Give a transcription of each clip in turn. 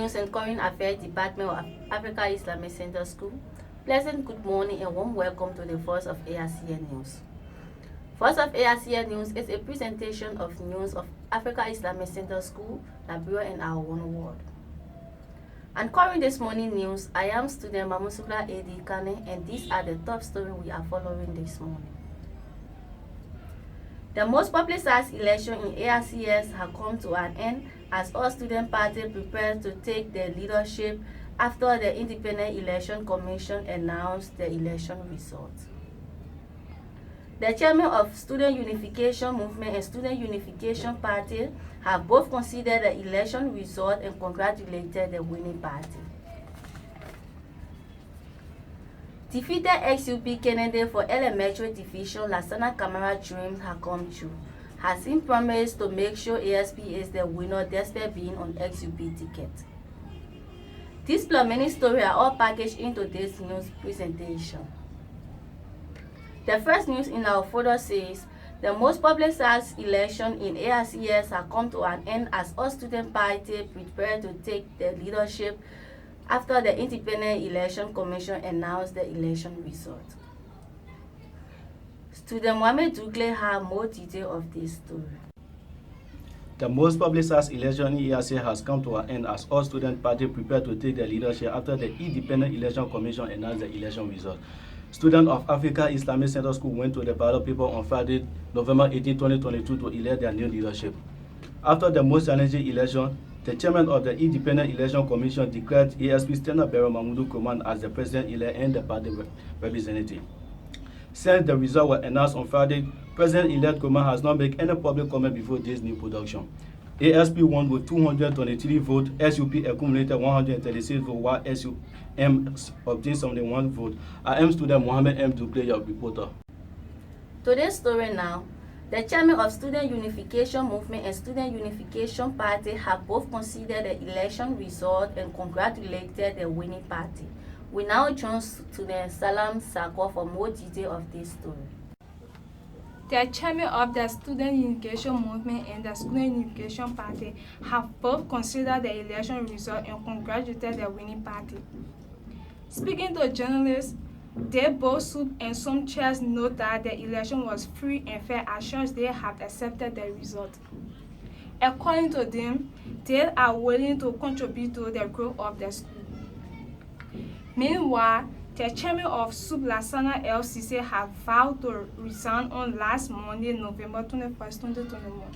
News and Current Affairs Department of Africa Islamic Center School. Pleasant good morning and warm welcome to the Voice of AICN News. Voice of AICN News is a presentation of news of Africa Islamic Center School, Liberia and our own world. And covering this morning news, I am student Mamusukla A.D. Kane, and these are the top stories we are following this morning. The most publicized election in AICS has come to an end as all student parties prepare to take the leadership after the Independent Election Commission announced the election results. The chairman of Student Unification Movement and Student Unification Party have both considered the election result and congratulated the winning party. Defeated ex-UP candidate for Elementary Division Lassana Kamara dreams have come true. Has he promised to make sure ASP is the winner despite being on ex-UP ticket. These plus many stories are all packaged into this news presentation. The first news in our photo says, the most publicized election in AICS has come to an end as all student parties prepare to take the leadership after the Independent Election Commission announced the election result. Student Mohamed Dugle has more detail of this story. The most publicized election in EAC has come to an end as all student parties prepare to take the leadership after the Independent Election Commission announced the election result. Students of Africa Islamic Center School went to the ballot paper on Friday, November 18, 2022 to elect their new leadership. After the most challenging election, the chairman of the Independent Election Commission declared ASP Standard Bearer Mahmoud Koman as the president-elect and the party representative. Since the result was announced on Friday, President-elect Koman has not made any public comment before this new production. ASP won with 223 votes, SUP accumulated 136 votes, while SUM obtained 71 votes. I am student Mohammed M. Duple, your reporter. Today's story now. The chairman of Student Unification Movement and Student Unification Party have both considered the election result and congratulated the winning party. We now join student Salam Sako for more detail of this story. The chairman of the Student Unification Movement and the Student Unification Party have both considered the election result and congratulated the winning party. Speaking to journalists, they both stood and some chairs note that the election was free and fair as sure as they have accepted the result. According to them, they are willing to contribute to the growth of the school. Meanwhile, the chairman of SUB Lassana LCC have vowed to resign on last Monday, November 21, 2021,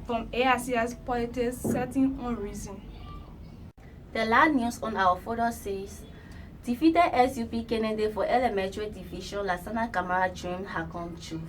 from AICS politics setting on reason. The last news on our photo says, defeated SUP candidate for Elementary Division Lassana Kamara dream has come true,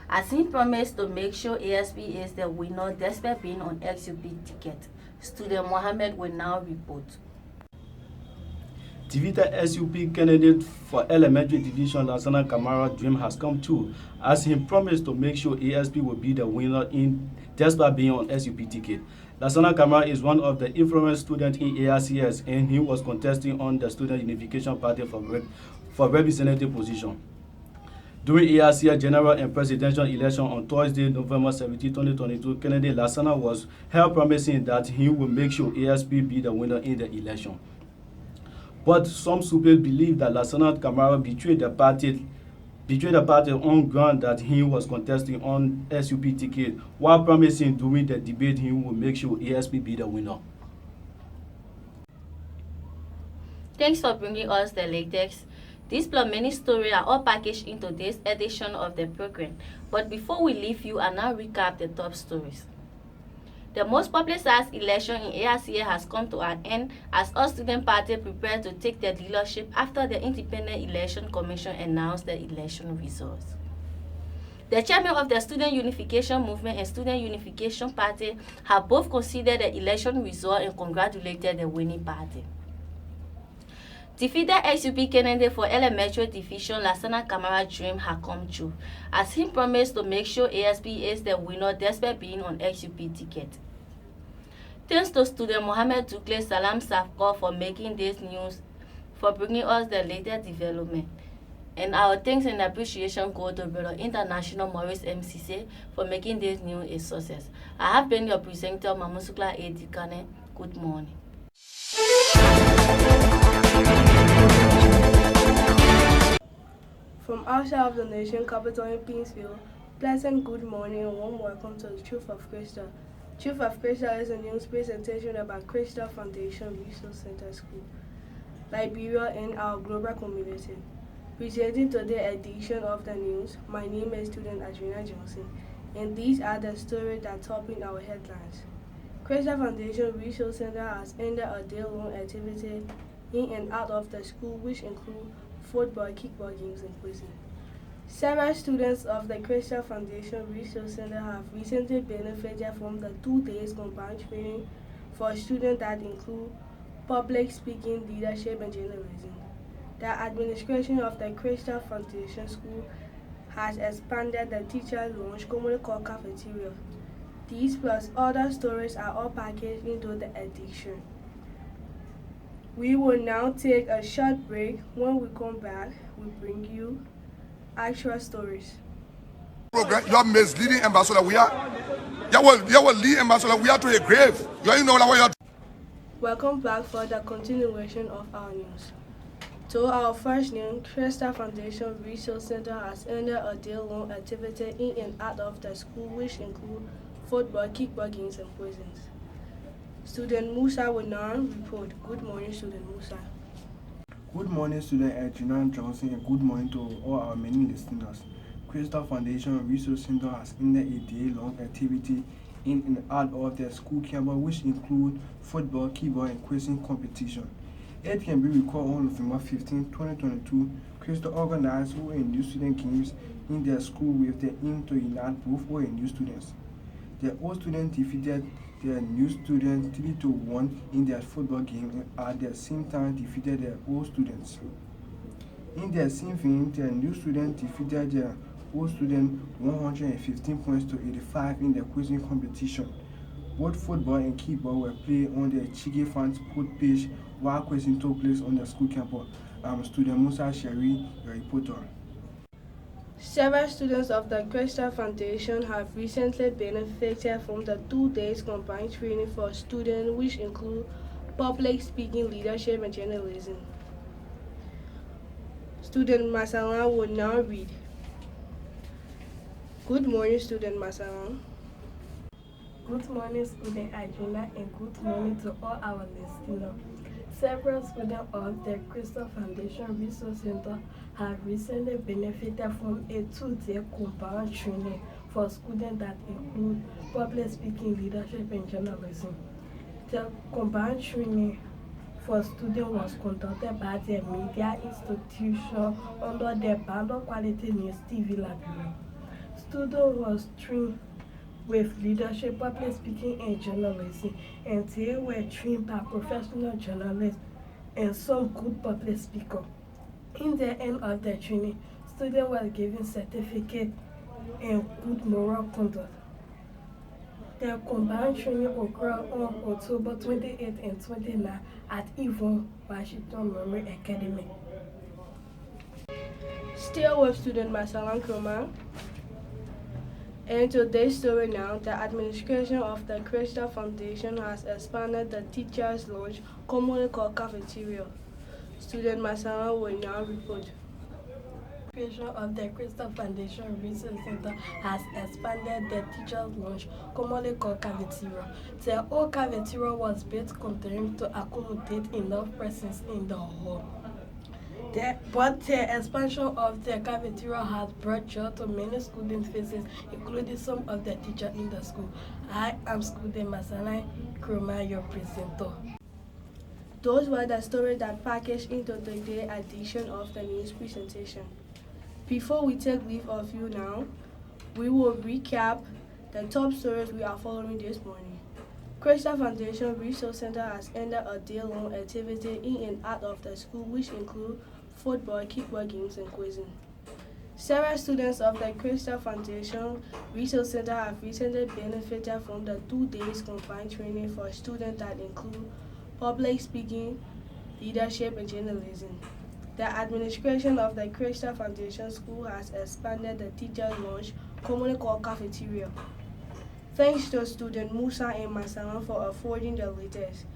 as he promised to make sure ASP is the winner despite being on ex-UP ticket. Student Mohammed will now report. Defeated SUP candidate for Elementary Division Lassana Kamara dream has come true, as he promised to make sure ASP will be the winner in despite being on SUP ticket. Lassana Kamara is one of the influential students in AICS, and he was contesting on the Student Unification Party for representative position. During AICS general and presidential election on Thursday, November 17, 2022, candidate Lassana was held promising that he will make sure ASP be the winner in the election. But some supporters believe that Lassana Kamara betrayed the party on ground that he was contesting on SUP ticket, while promising during the debate he will make sure ASP be the winner. Thanks for bringing us the latest. These plus many stories are all packaged into this edition of the program. But before we leave you, I now recap the top stories. The most publicized election in AICA has come to an end as all student parties prepare to take the leadership after the Independent Election Commission announced the election results. The chairman of the Student Unification Movement and Student Unification Party have both considered the election result and congratulated the winning party. Defeated SUP candidate for Elementary Division Lassana Kamara dream has come true, as he promised to make sure ASP is the winner despite being on ex-UP ticket. Thanks to student Mohammed Dugle Salam Sako for making this news, for bringing us the latest development. And our thanks and appreciation go to Brother International Maurice MCC for making this news a success. I have been your presenter, Mamusukla A.D. Kane. Good morning. From outside of the nation capital in Pinsville, pleasant good morning and warm welcome to the Truth of Crystal. Truth of Crystal is a news presentation about Crystal Foundation Resource Center School, Liberia, and our global community. Presenting today's edition of the news, my name is student Adriana Johnson, and these are the stories that top in our headlines. Crystal Foundation Resource Center has ended a day-long activity in and out of the school, which include football, kickball games, and quizzing. Several students of the Crystal Foundation Resource Center have recently benefited from the 2 days combined training for students that include public speaking, leadership, and journalism. The administration of the Crystal Foundation School has expanded the teacher lounge, commonly called cafeteria. These plus other stories are all packaged into the edition. We will now take a short break. When we come back, we bring you actual stories. Program, you are misleading ambassador. We are, you will lead ambassador. We are to a grave. You know what you are. Welcome back for the continuation of our news. So our first news, Crystal Foundation Resource Center has ended a day-long activity in and out of the school, which include football, kickball games, and quizzes. Student Musa will now report. Good morning, Student Musa. Good morning, student Adriana Johnson, and good morning to all our many listeners. Crystal Foundation Resource Center has ended a day-long activity in and out of their school campus, which include football, kickball, and quizzing competition. It can be recalled on November 15, 2022, Crystal organized ONU student games in their school with the aim to unite both ONU students. The old students defeated their new students 3-1 in their football game and at the same time defeated their old students. In the same vein, their new students defeated their old student 115 points to 85 in the quizzing competition. Both football and kickball were played on the Chige fans sport pitch while quizzing took place on the school campus. I'm student Musa Sherry, your reporter. Several students of the Crystal Foundation have recently benefited from the 2 days combined training for students, which include public speaking, leadership, and journalism. Student Masalan will now read. Good morning, Student Masalan. Good morning, student Adriana, and good morning to all our listeners. Several students of the Crystal Foundation Resource Center have recently benefited from a 2-day combined training for students that include public speaking, leadership, and journalism. The combined training for students was conducted by the media institution under the Bando Quality News TV Liberia. Students was trained with leadership, public speaking, and journalism, and they were trained by professional journalists and some good public speakers. In the end of the training, students were given certificate and good moral conduct. The combined training occurred on October 28 and 29 at Yvonne Washington Memory Academy. Still with Student Masalan Kroma. And today's story now, the administration of the Crystal Foundation has expanded the teacher's lounge, commonly called cafeteria. Student Masala will now report. The creation of the Crystal Foundation Research Center has expanded the teacher's lounge, commonly called cafeteria. The old cafeteria was built continuing to accommodate enough persons in the hall. But the expansion of the cafeteria has brought joy to many student faces, including some of the teachers in the school. I am student Masana Kroma, your presenter. Those were the stories that packaged into today's edition of the news presentation. Before we take leave of you now, we will recap the top stories we are following this morning. Crystal Foundation Resource Center has ended a day-long activity in and out of the school, which include football, kickball games, and quizzing. Several students of the Crystal Foundation Resource Center have recently benefited from the 2 days combined training for students that include public speaking, leadership, and journalism. The administration of the Crystal Foundation School has expanded the teacher's lounge, commonly called cafeteria. Thanks to student Musa and Masalan for affording the latest.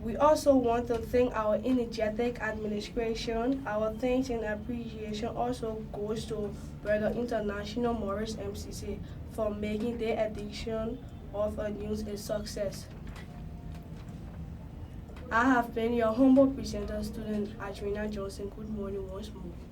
We also want to thank our energetic administration. Our thanks and appreciation also goes to Brother International Morris MCC for making their edition of a news a success. I have been your humble presenter, student Adrina Johnson. Good morning once more.